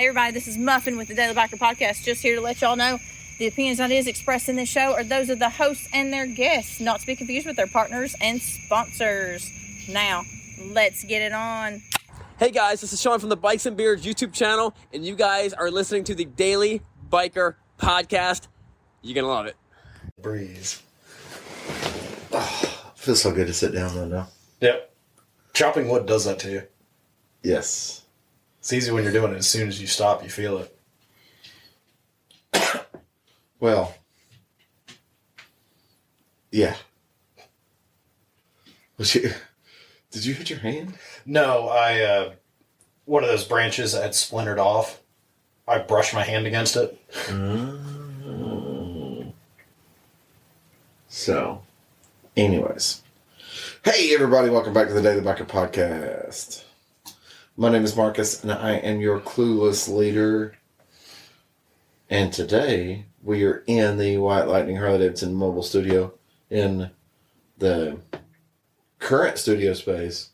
Hey everybody, this is Muffin with the Daily Biker Podcast. Just here to let y'all know the opinions and ideas expressed in this show are those of the hosts and their guests, not to be confused with their partners and sponsors. Now, let's get it on. Hey guys, this is Sean from the Bikes and Beards YouTube channel, and you guys are listening to the Daily Biker Podcast. You're gonna love it. Breeze. Oh, feels so good to sit down though now. Yep. Chopping wood does that to you. Yes. It's easy when you're doing it. As soon as you stop, you feel it. Well, yeah. Did you hit your hand? No, one of those branches that had splintered off, I brushed my hand against it. So, anyways. Hey everybody, welcome back to the Daily Biker Podcast. My name is Marcus, and I am your clueless leader. And today, we are in the White Lightning Harley-Davidson mobile studio in the current studio space,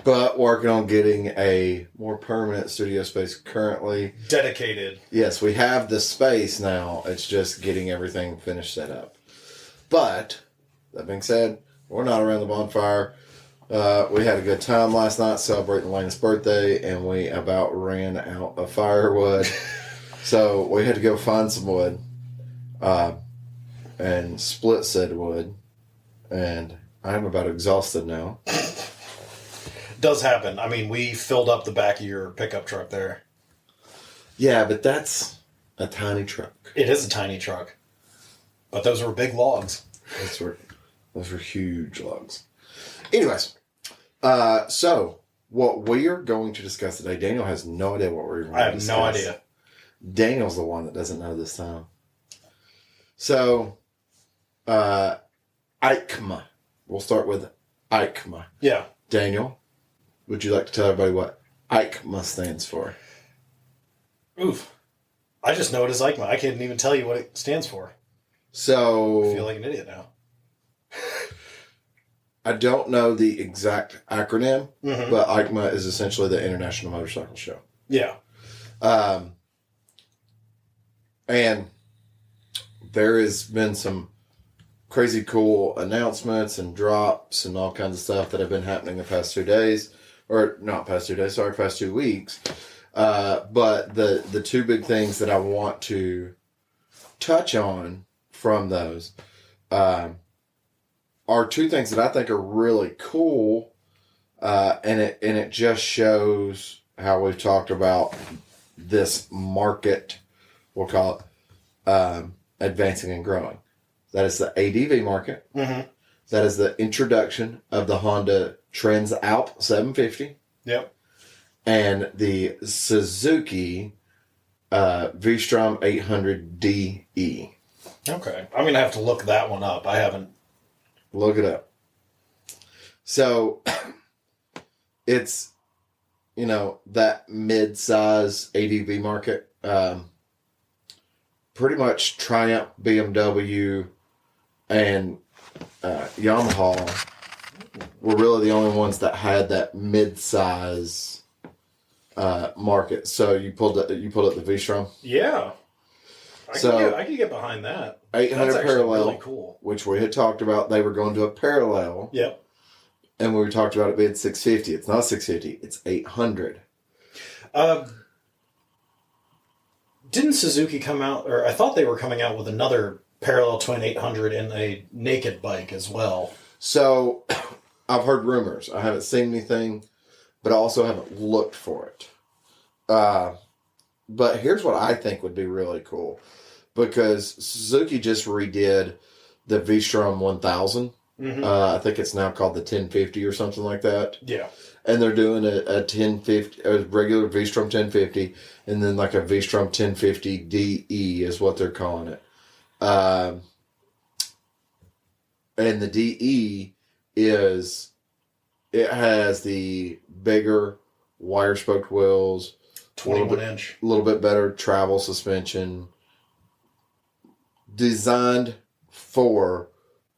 but working on getting a more permanent studio space currently. Dedicated. Yes, we have the space now. It's just getting everything finished set up. But, that being said, we're not around the bonfire. We had a good time last night celebrating Lena's birthday, and we about ran out of firewood. So we had to go find some wood and split said wood. And I'm about exhausted now. Does happen. I mean, we filled up the back of your pickup truck there. Yeah, but that's a tiny truck. It is a tiny truck. But those were big logs. Those were huge logs. Anyways, so what we are going to discuss today, Daniel has no idea what we're going to discuss. I have no idea. Daniel's the one that doesn't know this time. So, ICMA. We'll start with ICMA. Yeah. Daniel, would you like to tell everybody what ICMA stands for? Oof. I just know it as EICMA. I can't even tell you what it stands for. So, I feel like an idiot now. I don't know the exact acronym, but EICMA is essentially the International Motorcycle Show. Yeah. And there has been some crazy cool announcements and drops and all kinds of stuff that have been happening the past 2 days. Or not past 2 days, sorry, past 2 weeks. But the two big things that I want to touch on from those are two things that I think are really cool. And it just shows how we've talked about this market, we'll call it, advancing and growing. That is the ADV market. Mm-hmm. That is the introduction of the Honda Trends Alp 750. Yep. And the Suzuki V-Strom 800DE. Okay. I'm going to have to look that one up. I haven't. Look it up. So, it's, that mid-size ADV market. Pretty much Triumph, BMW, and Yamaha were really the only ones that had that mid-size market. So you pulled up the V-Strom. Yeah, I could get behind that. 800 That's parallel, really cool. Which we had talked about. They were going to a parallel. Yep. And we talked about it being 650. It's not 650. It's 800. Didn't Suzuki come out, or I thought they were coming out with another parallel twin 800 in a naked bike as well. So, I've heard rumors. I haven't seen anything, but I also haven't looked for it. But here's what I think would be really cool. Because Suzuki just redid the V-Strom 1000. Mm-hmm. I think it's now called the 1050 or something like that. Yeah. And they're doing a 1050, a regular V-Strom 1050, and then like a V-Strom 1050 DE is what they're calling it. And the DE it has the bigger wire spoked wheels, 21 inch, a little bit better travel suspension, designed for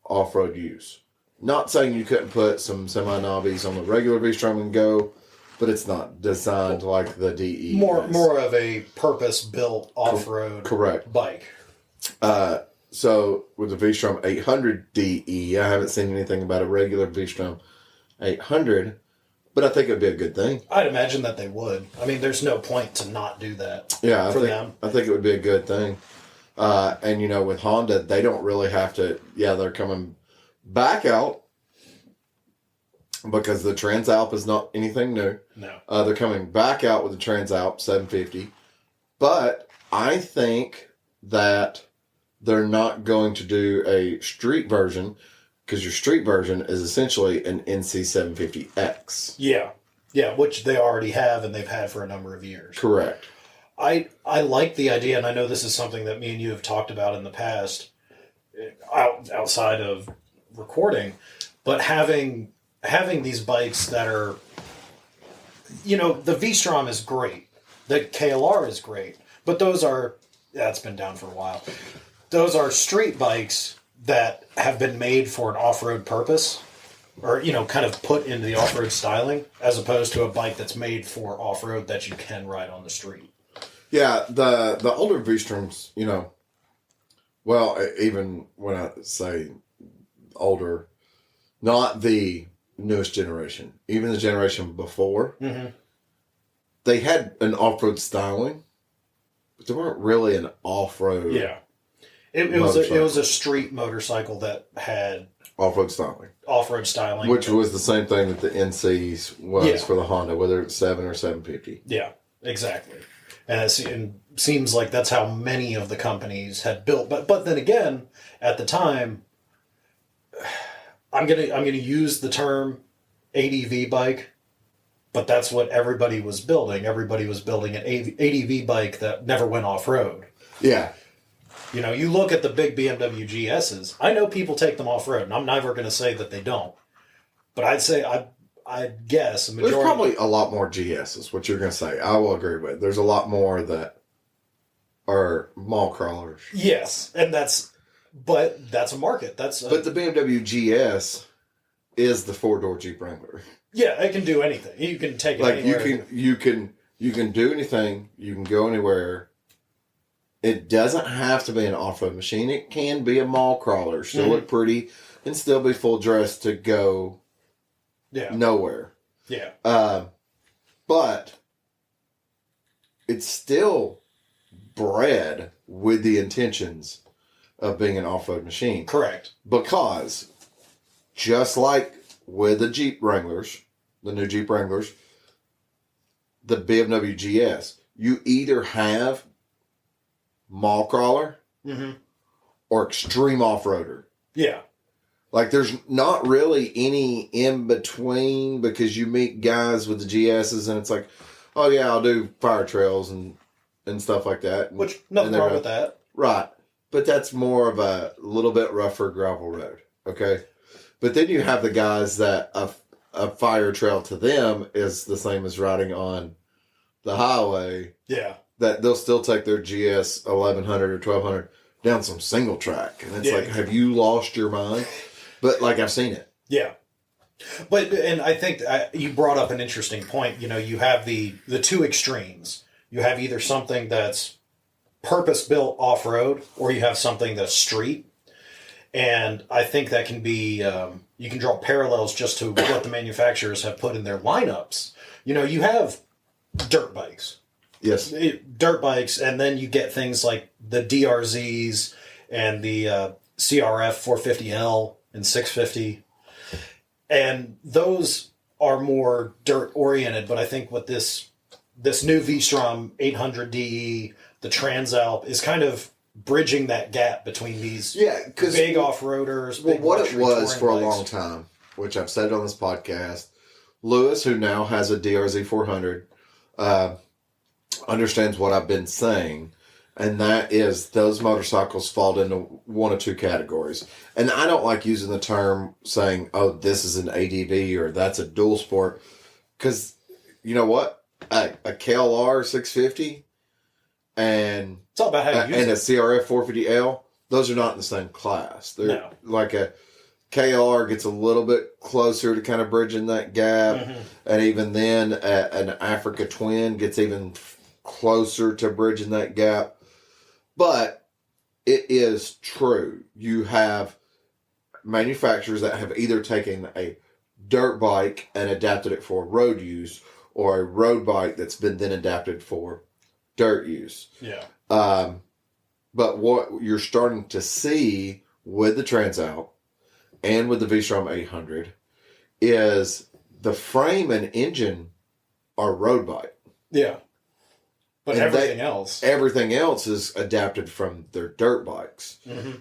off-road use. Not saying you couldn't put some semi-knobbies on the regular V-Strom and go, but it's not designed like the DE. More of a purpose-built off-road correct bike. So with the V-Strom 800 DE, I haven't seen anything about a regular V-Strom 800, but I think it'd be a good thing. I'd imagine that they would. I mean, there's no point to not do that. Yeah, them. I think it would be a good thing. And with Honda, they don't really have to. Yeah, they're coming back out because the Transalp is not anything new. No, they're coming back out with the Transalp 750, but I think that they're not going to do a street version because your street version is essentially an NC 750X. Yeah, which they already have and they've had for a number of years. Correct. I like the idea, and I know this is something that me and you have talked about in the past, outside of recording, but having these bikes that are, the V-Strom is great, the KLR is great, but that's been down for a while. Those are street bikes that have been made for an off-road purpose, or, kind of put into the off-road styling, as opposed to a bike that's made for off-road that you can ride on the street. Yeah, the older V-Stroms, well, even when I say older, not the newest generation, even the generation before, they had an off-road styling, but they weren't really an off-road. Yeah. It was a street motorcycle that had off-road styling. Which was the same thing that the NCs was for the Honda, whether it's 7 or 750. Yeah, exactly. And it seems like that's how many of the companies had built. But then again, at the time, I'm gonna use the term ADV bike, but that's what everybody was building. Everybody was building an ADV bike that never went off-road. Yeah. You look at the big BMW GSs. I know people take them off-road, and I'm never going to say that they don't. But I'd guess a majority... There's probably a lot more GSs, what you're going to say. I will agree with. There's a lot more that are mall crawlers. Yes, and that's a market. But the BMW GS is the four-door Jeep Wrangler. Yeah, it can do anything. You can take it anywhere. You can do anything. You can go anywhere. It doesn't have to be an off-road machine. It can be a mall crawler. Still look pretty and still be full dress to go nowhere. Yeah. But it's still bred with the intentions of being an off-road machine. Correct. Because just like with the Jeep Wranglers, the new Jeep Wranglers, the BMW GS, you either have mall crawler or extreme off-roader. Yeah. Like there's not really any in between because you meet guys with the GSs and it's like, oh yeah, I'll do fire trails and stuff like that. Which, nothing wrong with that. Right. But that's more of a little bit rougher gravel road. Okay. But then you have the guys that a fire trail to them is the same as riding on the highway. Yeah. That they'll still take their GS 1100 or 1200 down some single track. And it's like, have you lost your mind? But like, I've seen it. Yeah. And I think you brought up an interesting point. You have the two extremes. You have either something that's purpose-built off-road or you have something that's street. And I think that can be, you can draw parallels just to what the manufacturers have put in their lineups. You have dirt bikes. Yes. Dirt bikes, and then you get things like the DRZs and the CRF 450L and 650. And those are more dirt oriented, but I think what this new V-Strom 800 DE, the Transalp, is kind of bridging that gap between these big off-roaders. Well, what it was for a long time, which I've said on this podcast, Lewis, who now has a DRZ 400, understands what I've been saying, and that is those motorcycles fall into one of two categories. And I don't like using the term saying, oh, this is an ADV or that's a dual sport, because you know what? A KLR 650 and it's all about how you use and a CRF 450L, those are not in the same class. They're like KLR gets a little bit closer to kind of bridging that gap. And even then, an Africa Twin gets even closer to bridging that gap. But it is true. You have manufacturers that have either taken a dirt bike and adapted it for road use, or a road bike that's been then adapted for dirt use. Yeah. But what you're starting to see with the Transalp and with the V-Strom 800 is the frame and engine are road bike. Yeah. But And everything else else is adapted from their dirt bikes.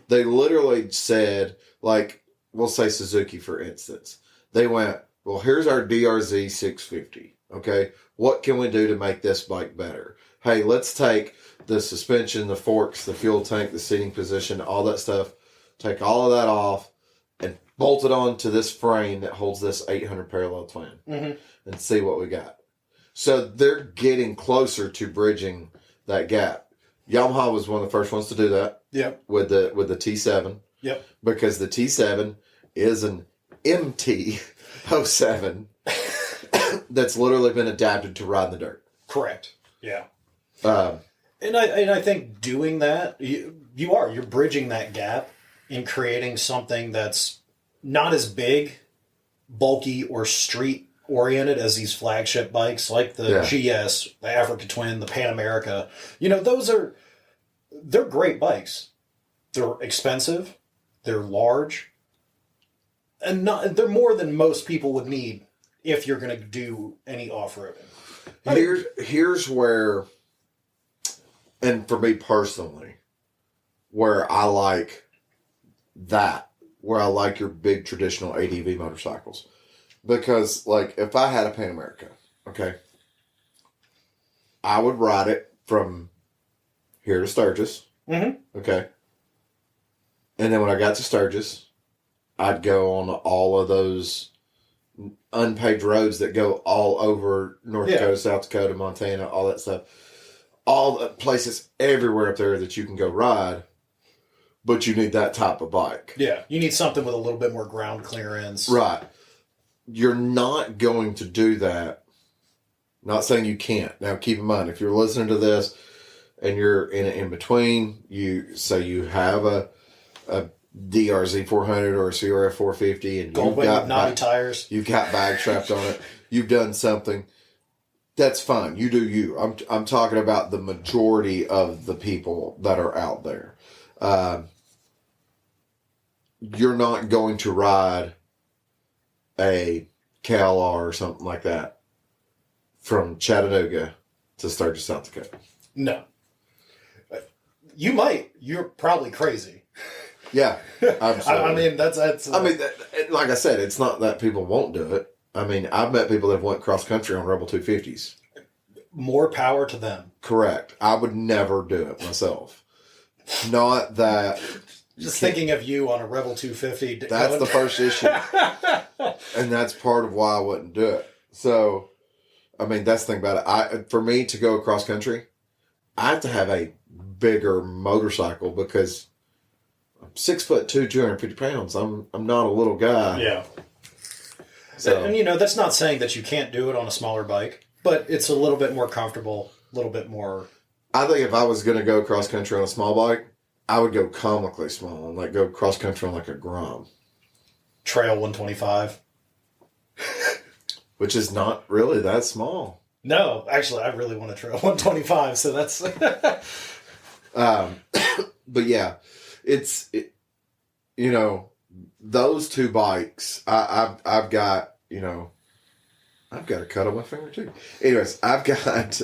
They literally said, like, we'll say Suzuki, for instance. They went, well, here's our DRZ 650. Okay, what can we do to make this bike better? Hey, let's take the suspension, the forks, the fuel tank, the seating position, all that stuff. Take all of that off and bolt it onto this frame that holds this 800 parallel twin and see what we got. So they're getting closer to bridging that gap. Yamaha was one of the first ones to do that. Yep. With the T7. Yep. Because the T7 is an MT-07 that's literally been adapted to ride in the dirt. Correct. Yeah. And I think doing that, you're bridging that gap in creating something that's not as big, bulky, or street oriented as these flagship bikes like the GS, the Africa Twin, the Pan America. They're great bikes. They're expensive. They're large. And they're more than most people would need if you're going to do any off-roading. Here's where, and for me personally, where I like your big traditional ADV motorcycles. Because, like, if I had a Pan America, okay, I would ride it from here to Sturgis, okay, and then when I got to Sturgis, I'd go on all of those unpaved roads that go all over North Dakota, South Dakota, Montana, all that stuff. All the places everywhere up there that you can go ride, but you need that type of bike. Yeah, you need something with a little bit more ground clearance. Right. You're not going to do that. Not saying you can't. Now, keep in mind, if you're listening to this and you're in between, you say you have a DRZ 400 or a CRF 450 and you've got knobby tires. You've got bag strapped on it. You've done something. That's fine. You do you. I'm talking about the majority of the people that are out there. You're not going to ride a KLR or something like that from Chattanooga to Sturgis, South Dakota. No. You might. You're probably crazy. Yeah. Absolutely. I mean, that's like I said, it's not that people won't do it. I mean, I've met people that have went cross country on Rebel 250s. More power to them. Correct. I would never do it myself. Not that. Just thinking of you on a Rebel 250. That's the first issue. And that's part of why I wouldn't do it. So, I mean, that's the thing about it. For me to go across country, I have to have a bigger motorcycle because I'm 6'2", 250 pounds. I'm not a little guy. Yeah. So, and that's not saying that you can't do it on a smaller bike, but it's a little bit more comfortable, a little bit more. I think if I was going to go cross country on a small bike, I would go comically small and like go cross country on like a Grom. Trail 125. Which is not really that small. No, actually, I really want a Trail 125, so that's. But yeah, those two bikes. I've got I've got a cut on my finger too. Anyways, I've got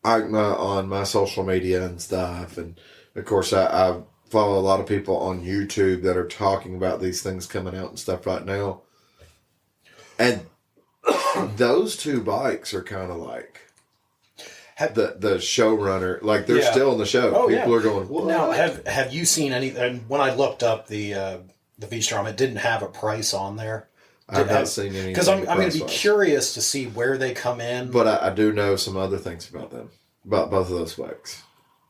Igma on my social media and stuff, and of course I follow a lot of people on YouTube that are talking about these things coming out and stuff right now. And those two bikes are kind of like the showrunner, like they're still in the show. Oh, people are going, what? Now, have you seen any? And when I looked up the V-Strom, it didn't have a price on there. I've not seen any. Because I'm going to be curious to see where they come in. But I do know some other things about them, about both of those bikes.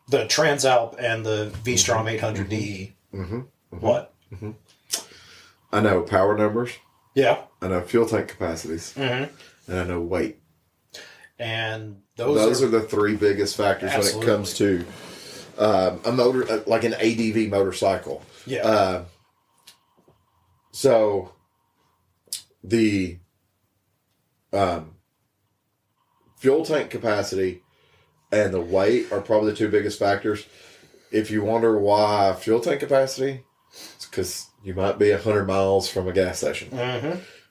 The Transalp and the V-Strom 800DE. Mm-hmm. Mm-hmm. What? I know power numbers. Yeah. I know fuel tank capacities. And I know weight. And those are the three biggest factors when it comes to a motor, like an ADV motorcycle. Yeah. So the fuel tank capacity and the weight are probably the two biggest factors. If you wonder why fuel tank capacity, it's because you might be 100 miles from a gas station.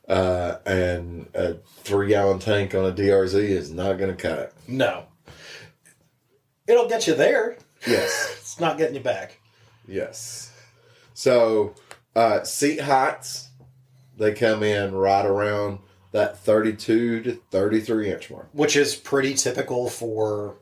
And a 3-gallon tank on a DRZ is not going to cut it. No. It'll get you there. Yes. It's not getting you back. Yes. So, seat heights, they come in right around that 32 to 33 inch mark. Which is pretty typical for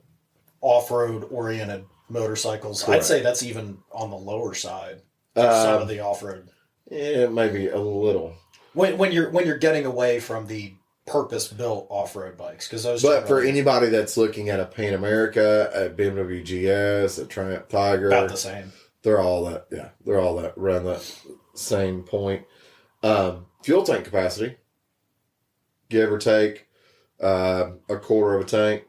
off-road oriented motorcycles. Correct. I'd say that's even on the lower side of some of the off-road. Yeah, maybe a little. When you're getting away from the purpose-built off-road bikes, because those. But for anybody that's looking at a Pan America, a BMW GS, a Triumph Tiger, about the same. They're all that. Yeah, they're all that around that same point. Fuel tank capacity, give or take, a quarter of a tank,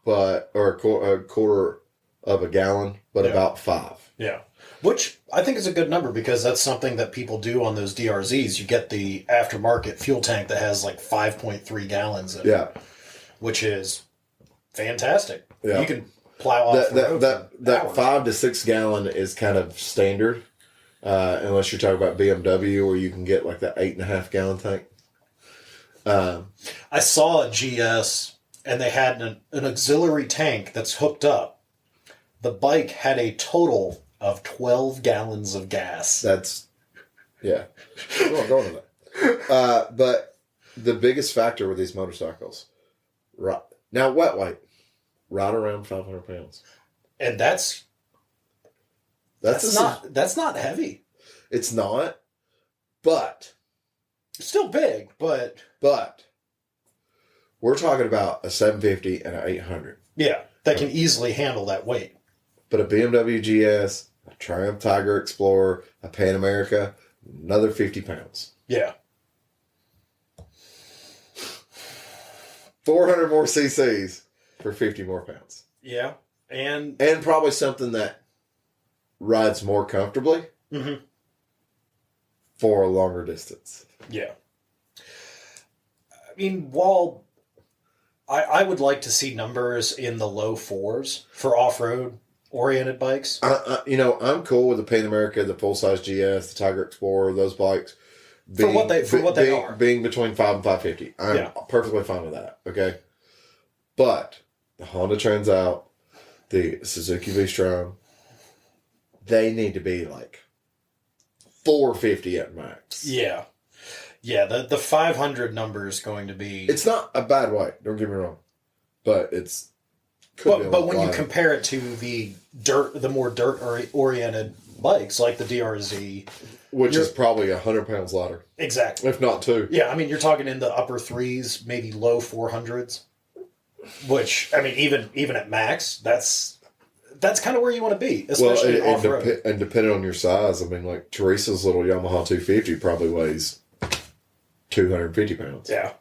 or a quarter of a gallon, but about 5. Yeah. Which I think is a good number because that's something that people do on those DRZs. You get the aftermarket fuel tank that has like 5.3 gallons in it, which is fantastic. Yeah. You can plow off the road that 5 to 6 gallon is kind of standard, unless you're talking about BMW where you can get like that 8.5 gallon tank. I saw a GS and they had an auxiliary tank that's hooked up. The bike had a total of 12 gallons of gas. That's, yeah. Go on to that. But the biggest factor with these motorcycles, right now, wet weight, right around 500 pounds. And that's not heavy. It's not, but. It's still big, but. But we're talking about a 750 and an 800. Yeah, that can easily handle that weight. But a BMW GS, a Triumph Tiger Explorer, a Pan America, another 50 pounds. Yeah. 400 more cc's for 50 more pounds. Yeah. And probably something that rides more comfortably for a longer distance. Yeah. I mean, while I would like to see numbers in the low 4s for off-road oriented bikes. I'm cool with the Pan America, the full-size GS, the Tiger Explorer, those bikes. For what they are. Being between 5 and 550. I'm perfectly fine with that, okay? But the Honda Transalp, the Suzuki V-Strom, they need to be like 450 at max. Yeah. Yeah, the 500 number is going to be... It's not a bad weight, don't get me wrong. But it's... But when you compare it to the more dirt-oriented bikes, like the DRZ... Which is probably 100 pounds lighter. Exactly. If not 2. Yeah, I mean, you're talking in the upper 3s, maybe low 400s. Which, I mean, even at max, that's kind of where you want to be, especially off-road. And depending on your size, I mean, like Teresa's little Yamaha 250 probably weighs 250 pounds. Yeah.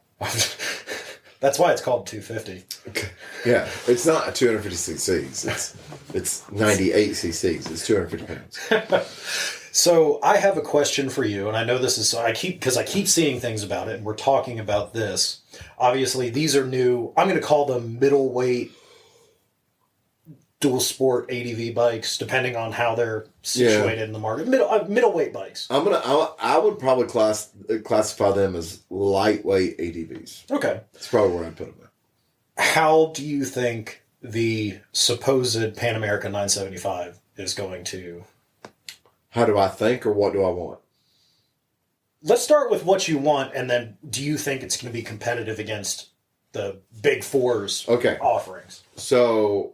That's why it's called 250. Okay. Yeah, it's not 250 cc's. It's 98 cc's. It's 250 pounds. So I have a question for you, and I know this is I keep seeing things about it, and we're talking about this. Obviously, these are new. I'm going to call them middleweight dual sport ADV bikes, depending on how they're situated in the market. Middleweight bikes. I would probably classify them as lightweight ADVs. Okay, that's probably where I'd put them at. How do you think the supposed Pan America 975 is going to? How do I think, or what do I want? Let's start with what you want, and then do you think it's going to be competitive against the Big Four's offerings? So,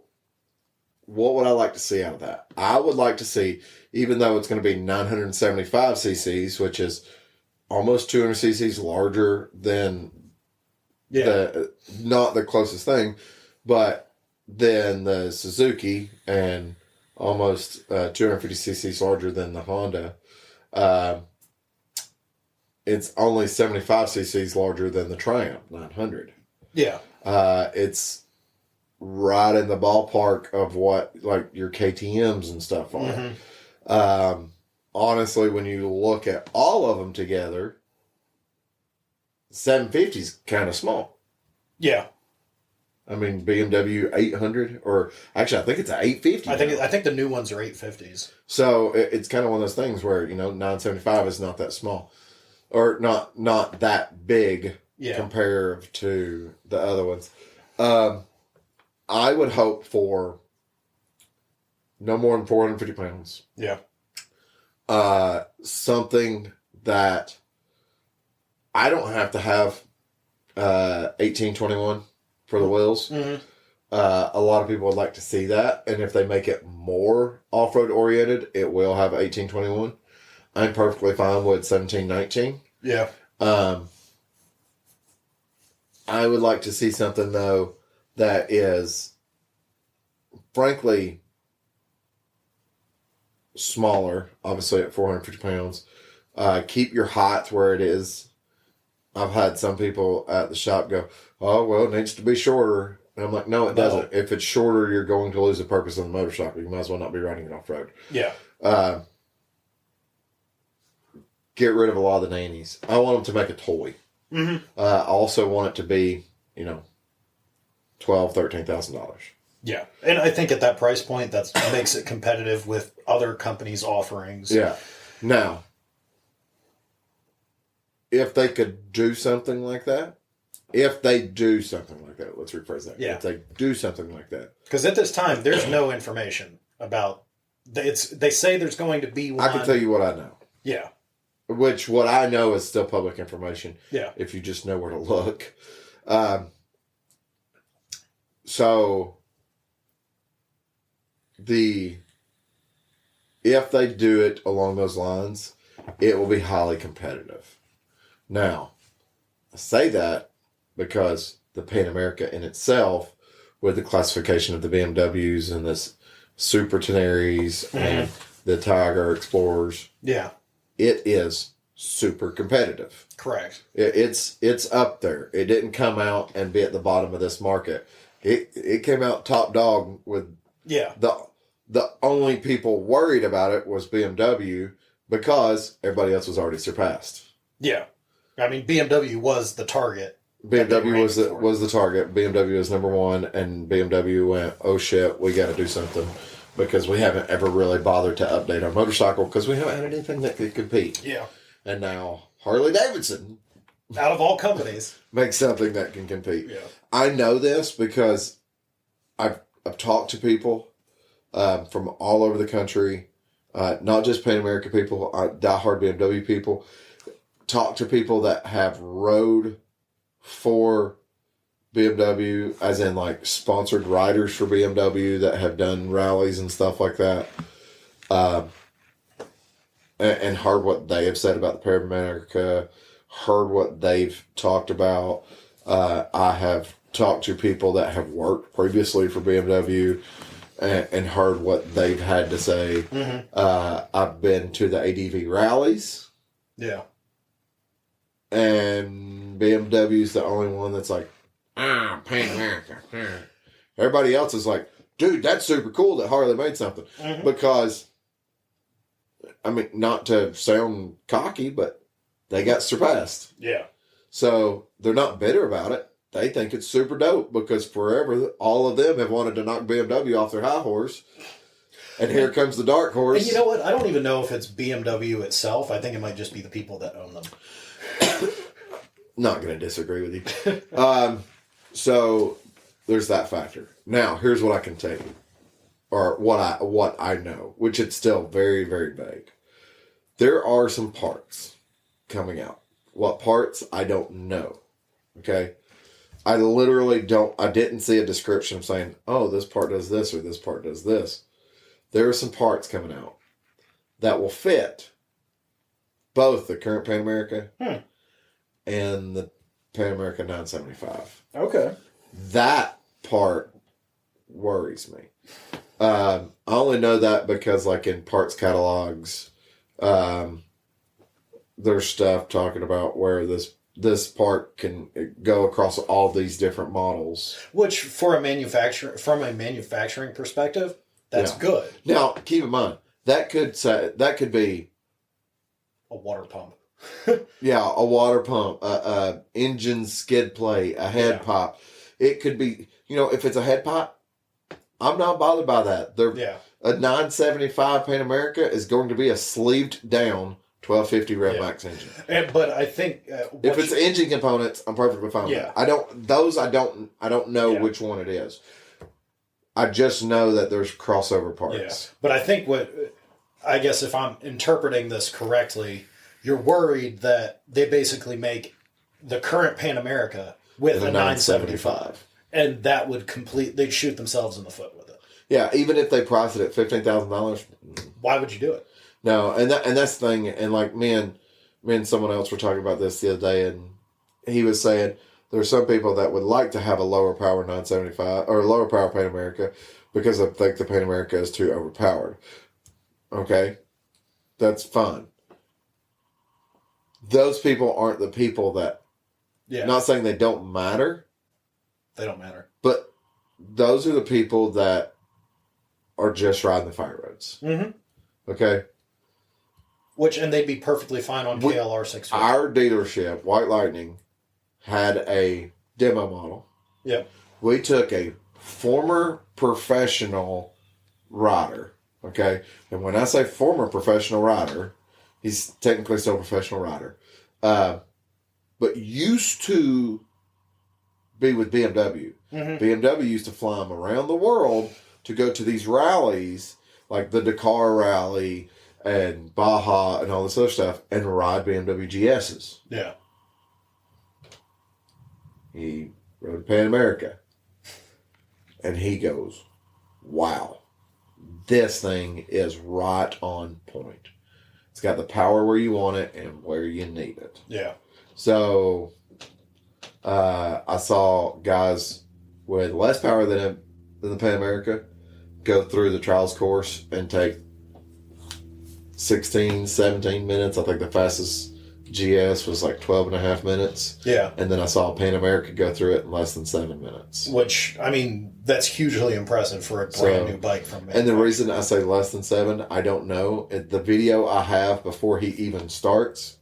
what would I like to see out of that? I would like to see, even though it's going to be 975 cc's, which is almost 200 cc's larger than not the closest thing, but then the Suzuki and almost 250 cc's larger than the Honda. It's only 75 cc's larger than the Triumph 900. Yeah. It's right in the ballpark of what like your KTMs and stuff are. Mm-hmm. Honestly, when you look at all of them together, 750 is kind of small. Yeah. I mean, BMW 800, or actually, I think it's an 850. I think the new ones are 850s. So it's kind of one of those things where 975 is not that small, or not that big compared to the other ones. I would hope for no more than 450 pounds. Yeah. Something that I don't have to have 1821 for the wheels. Mm-hmm. A lot of people would like to see that, and if they make it more off-road oriented, it will have 1821. I'm perfectly fine with 1719. Yeah. I would like to see something though that is, frankly, smaller. Obviously, at 450 pounds, keep your height where it is. I've had some people at the shop go, "Oh, well, it needs to be shorter." And I'm like, "No, it doesn't. If it's shorter, you're going to lose the purpose of the motorcycle. You might as well not be riding it off road." Yeah. Get rid of a lot of the nannies. I want them to make a toy. Mm-hmm. I also want it to be, $12,000-$13,000. Yeah, and I think at that price point, that makes it competitive with other companies' offerings. Yeah. Now, if they could do something like that, let's rephrase that. Yeah. If they do something like that. Because at this time, there's no information about they say there's going to be one. I can tell you what I know. Yeah. Which, what I know is still public information. Yeah. If you just know where to look. So, if they do it along those lines, it will be highly competitive. Now, I say that because the Pan America in itself, with the classification of the BMWs and this Super Tenaries and the Tiger Explorers, yeah, it is super competitive. Correct. It's up there. It didn't come out and be at the bottom of this market. It came out top dog with the only people worried about it was BMW because everybody else was already surpassed. Yeah. I mean, BMW was the target. BMW was the target. BMW was number one, and BMW went, "Oh shit, we got to do something," because we haven't ever really bothered to update our motorcycle because we haven't had anything that could compete. Yeah. And now Harley Davidson, out of all companies, makes something that can compete. Yeah. I know this because I've talked to people from all over the country, not just Pan America people, diehard BMW people. Talk to people that have rode for BMW, as in like sponsored riders for BMW that have done rallies and stuff like that, and heard what they have said about the Pan America, heard what they've talked about. I have talked to people that have worked previously for BMW and heard what they've had to say. Mm-hmm. I've been to the ADV rallies. Yeah. And BMW's the only one that's like, Pan America. Everybody else is like, dude, that's super cool that Harley made something. Mm-hmm. Because, I mean, not to sound cocky, but they got surpassed. Yeah. So they're not bitter about it. They think it's super dope because forever all of them have wanted to knock BMW off their high horse. And here comes the dark horse. And you know what? I don't even know if it's BMW itself. I think it might just be the people that own them. Not going to disagree with you. So there's that factor. Now, here's what I can tell you, or what I know, which it's still very, very vague. There are some parts coming out. What parts, I don't know. Okay? I literally I didn't see a description saying, oh, this part does this or this part does this. There are some parts coming out that will fit both the current Pan America and the Pan America 975. Okay. That part worries me. I only know that because, like, in parts catalogs, there's stuff talking about where this part can go across all these different models. Which, from a manufacturing perspective, that's good. Now, keep in mind that could be A water pump. Yeah, a water pump, a engine skid plate, a head pop. It could be, if it's a head pop, I'm not bothered by that. A 975 Pan America is going to be a sleeved down 1250 Rev Max engine. But I think if it's engine components, I'm perfectly fine with that. I don't know which one it is. I just know that there's crossover parts. Yeah. But I think I guess if I'm interpreting this correctly, you're worried that they basically make the current Pan America with a 975. And that would they'd shoot themselves in the foot with it. Yeah, even if they price it at $15,000. Why would you do it? No, and that's the thing. And like me and someone else were talking about this the other day, and he was saying there's some people that would like to have a lower power 975 or a lower power Pan America because they think the Pan America is too overpowered. Okay, that's fine. Those people aren't the people that. Yeah. Not saying they don't matter. They don't matter. But those are the people that are just riding the fire roads. Mm-hmm. Okay. And they'd be perfectly fine on KLR 650. Our dealership, White Lightning, had a demo model. Yep. We took a former professional rider. Okay. And when I say former professional rider, he's technically still a professional rider. But used to be with BMW. Mm-hmm. BMW used to fly him around the world to go to these rallies, like the Dakar Rally and Baja and all this other stuff, and ride BMW GSs. Yeah. He rode Pan America. And he goes, wow, this thing is right on point. It's got the power where you want it and where you need it. Yeah. So, I saw guys with less power than the Pan America go through the trials course and take 16, 17 minutes. I think the fastest GS was like 12 and a half minutes. Yeah. And then I saw Pan America go through it in less than 7 minutes. Which, I mean, that's hugely impressive for a brand new bike from me. And the reason I say less than 7, I don't know. The video I have before he even starts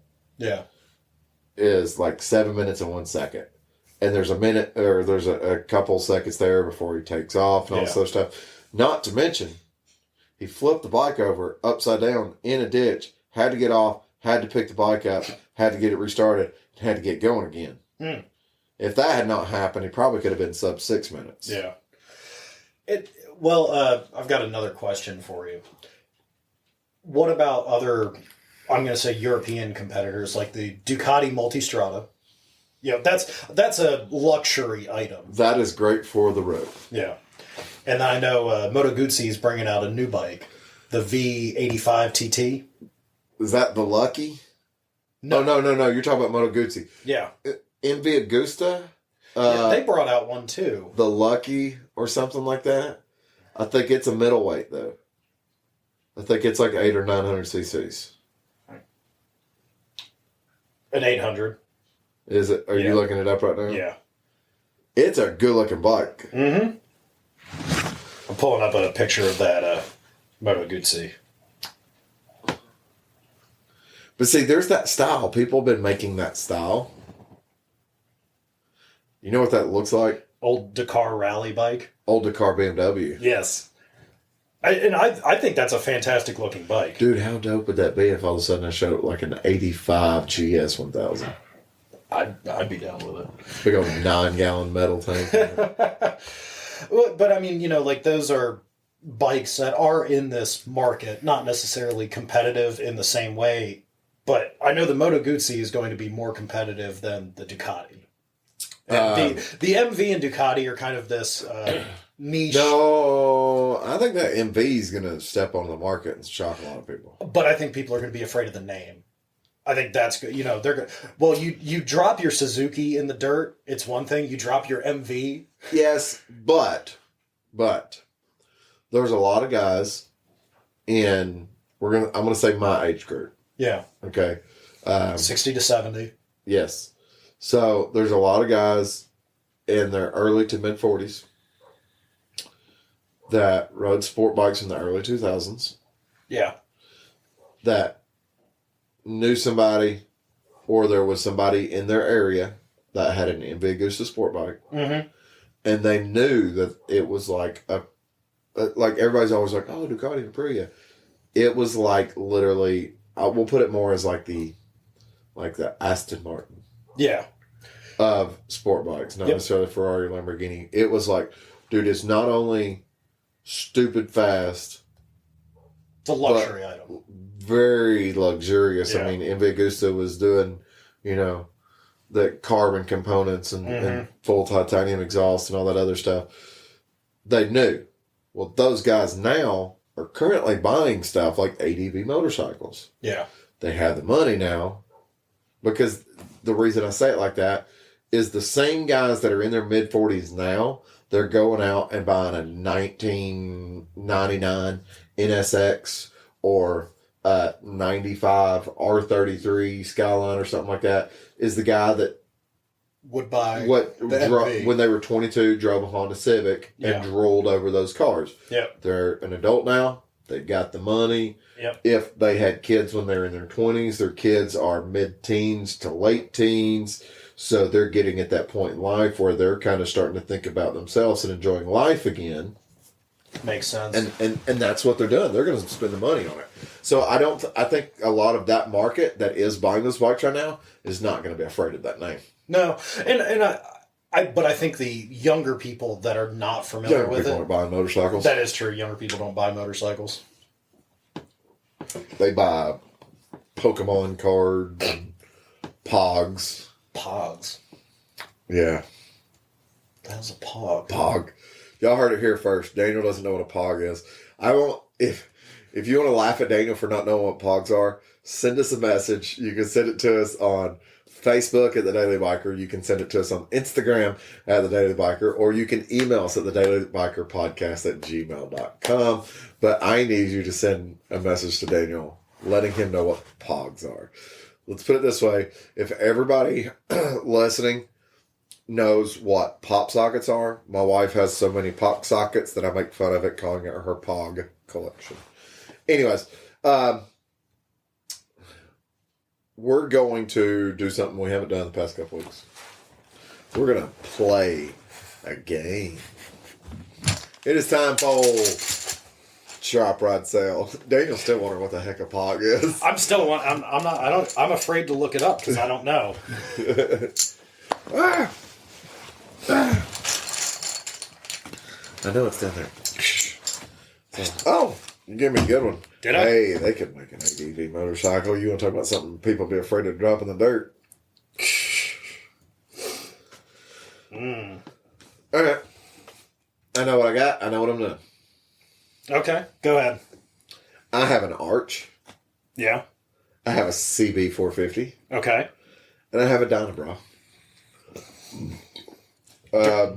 is like 7 minutes and 1 second. And there's a minute, or there's a couple seconds there before he takes off and all this other stuff. Not to mention, he flipped the bike over upside down in a ditch, had to get off, had to pick the bike up, had to get it restarted, and had to get going again. Mm. If that had not happened, he probably could have been sub 6 minutes. Yeah. I've got another question for you. What about other, I'm going to say European competitors like the Ducati Multistrada? That's a luxury item. That is great for the road. Yeah. And I know Moto Guzzi is bringing out a new bike, the V85 TT. Is that the Lucky? No. No. You're talking about Moto Guzzi. Yeah. Envy Augusta? They brought out one too. The Lucky or something like that. I think it's a middleweight though. I think it's like 800 or 900 cc's. An 800. Is it? Are you looking it up right now? Yeah. It's a good looking bike. Mm-hmm. I'm pulling up a picture of that Moto Guzzi. But see, there's that style. People have been making that style. You know what that looks like? Old Dakar rally bike. Old Dakar BMW. Yes. I think that's a fantastic looking bike. Dude, how dope would that be if all of a sudden I showed like an 85 GS 1000? I'd be down with it. Big old 9-gallon metal tank. But I mean, like those are bikes that are in this market, not necessarily competitive in the same way. But I know the Moto Guzzi is going to be more competitive than the Ducati. And the MV and Ducati are kind of this niche. No, I think that MV is going to step on the market and shock a lot of people. But I think people are going to be afraid of the name. I think that's good. They're good. Well, you drop your Suzuki in the dirt, it's one thing. You drop your MV. Yes, but there's a lot of guys in I'm gonna say my age group. Yeah. Okay. 60 to 70. Yes. So there's a lot of guys in their early to mid 40s that rode sport bikes in the early 2000s. Yeah. That knew somebody, or there was somebody in their area that had an Invictus sport bike. Mm-hmm. And they knew that it was like like everybody's always like, oh, Ducati and Aprilia. It was like literally, we'll put it more as like the Aston Martin. Yeah. Of sport bikes, not necessarily Ferrari, Lamborghini. It was like, dude, it's not only stupid fast. It's a luxury item. Very luxurious. Yeah. I mean, Invictus was doing, the carbon components and full titanium exhaust and all that other stuff. They knew. Well, those guys now are currently buying stuff like ADV motorcycles. Yeah. They have the money now, because the reason I say it like that is the same guys that are in their mid 40s now, they're going out and buying a 1999 NSX or 95 R33 Skyline or something like that, is the guy that would buy when they were 22, drove a Honda Civic and drooled over those cars. Yep. They're an adult now. They've got the money. Yep. If they had kids when they're in their 20s, their kids are mid-teens to late teens. So they're getting at that point in life where they're kind of starting to think about themselves and enjoying life again. Makes sense. And that's what they're doing. They're going to spend the money on it. So I think a lot of that market that is buying those bikes right now is not going to be afraid of that name. No. But I think the younger people that are not familiar with people it. aren't buying motorcycles. That is true. Younger people don't buy motorcycles. They buy Pokemon cards and Pogs. Pogs. Yeah. That was a Pog. Pog. Y'all heard it here first. Daniel doesn't know what a Pog is. I won't. If you want to laugh at Daniel for not knowing what Pogs are, send us a message. You can send it to us on Facebook at The Daily Biker. You can send it to us on Instagram at The Daily Biker, or you can email us at thedailybikerpodcast@gmail.com. But I need you to send a message to Daniel letting him know what Pogs are. Let's put it this way. If everybody listening knows what pop sockets are, my wife has so many pop sockets that I make fun of it, calling it her Pog collection. Anyways, we're going to do something we haven't done in the past couple weeks. We're going to play a game. It is time for Shop Ride Sale. Daniel's still wondering what the heck a Pog is. I'm still I'm afraid to look it up because I don't know. I know it's down there. Oh, you gave me a good one. Did I? Hey, they could make an ADV motorcycle. You want to talk about something people be afraid to drop in the dirt? All right. I know what I got. I know what I'm doing. Okay, go ahead. I have an Arch. Yeah. I have a CB450. Okay. And I have a Dynabra.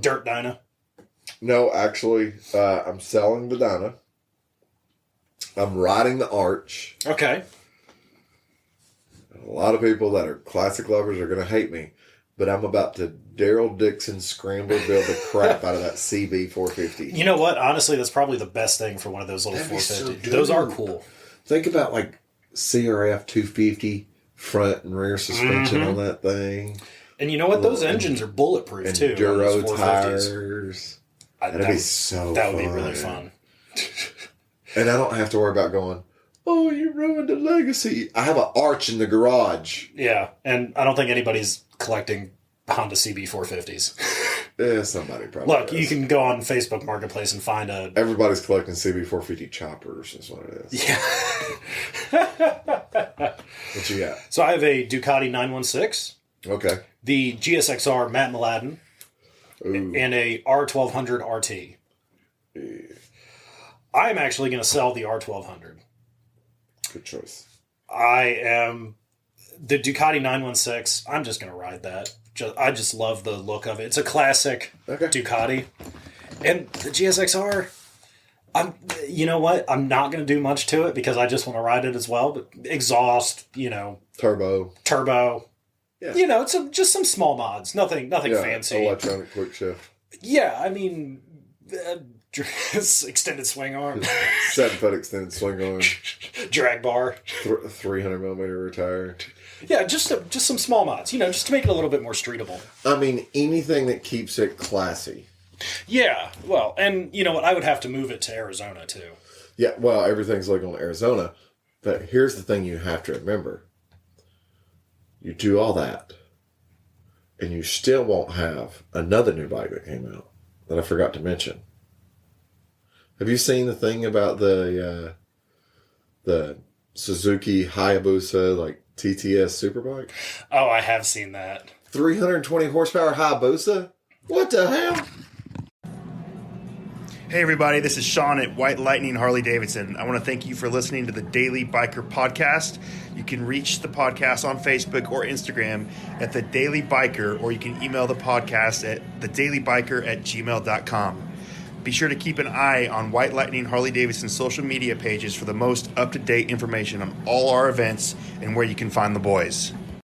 Dirt Dyna. No, actually, I'm selling the Dyna. I'm riding the Arch. Okay. A lot of people that are classic lovers are going to hate me, but I'm about to Daryl Dixon scramble build the crap out of that CB450. You know what? Honestly, that's probably the best thing for one of those little That'd be 450. so Those are good. cool. Think about like CRF 250 front and rear suspension on that thing. And you know what? Those engines are bulletproof And too. Enduro on those 450s. tires. That'd be so That fun. would be really fun. And I don't have to worry about going, oh, you ruined the legacy. I have an Arch in the garage. Yeah, and I don't think anybody's collecting Honda CB450s. Somebody probably Look, does. you can go on Facebook Marketplace and find a... Everybody's collecting CB450 choppers is what it is. Yeah. What you got? So I have a Ducati 916, Okay. the GSXR Matt Mladen, Ooh. and a R1200 RT. I'm actually going to sell the R1200. Good choice. The Ducati 916, I'm just going to ride that. I just love the look of it. It's a classic Okay. Ducati. And the GSXR, You know what? I'm not going to do much to it because I just want to ride it as well. But exhaust, Turbo. Yeah. It's just some small mods. Nothing fancy. Electronic quick shift. Yeah, I mean, extended swing arm, 7-foot extended swing arm, drag bar, 300mm tire. Yeah, just some small mods. Just to make it a little bit more streetable. I mean, anything that keeps it classy. Yeah, well, and you know what? I would have to move it to Arizona too. Yeah, well, everything's legal in Arizona, but here's the thing you have to remember: you do all that, and you still won't have another new bike that came out that I forgot to mention. Have you seen the thing about the Suzuki Hayabusa TTS Superbike? Oh, I have seen that. 320 horsepower Hayabusa? What the hell? Hey everybody, this is Sean at White Lightning Harley Davidson. I want to thank you for listening to the Daily Biker Podcast. You can reach the podcast on Facebook or Instagram at The Daily Biker, or you can email the podcast at thedailybiker@gmail.com. Be sure to keep an eye on White Lightning Harley Davidson social media pages for the most up-to-date information on all our events and where you can find the boys.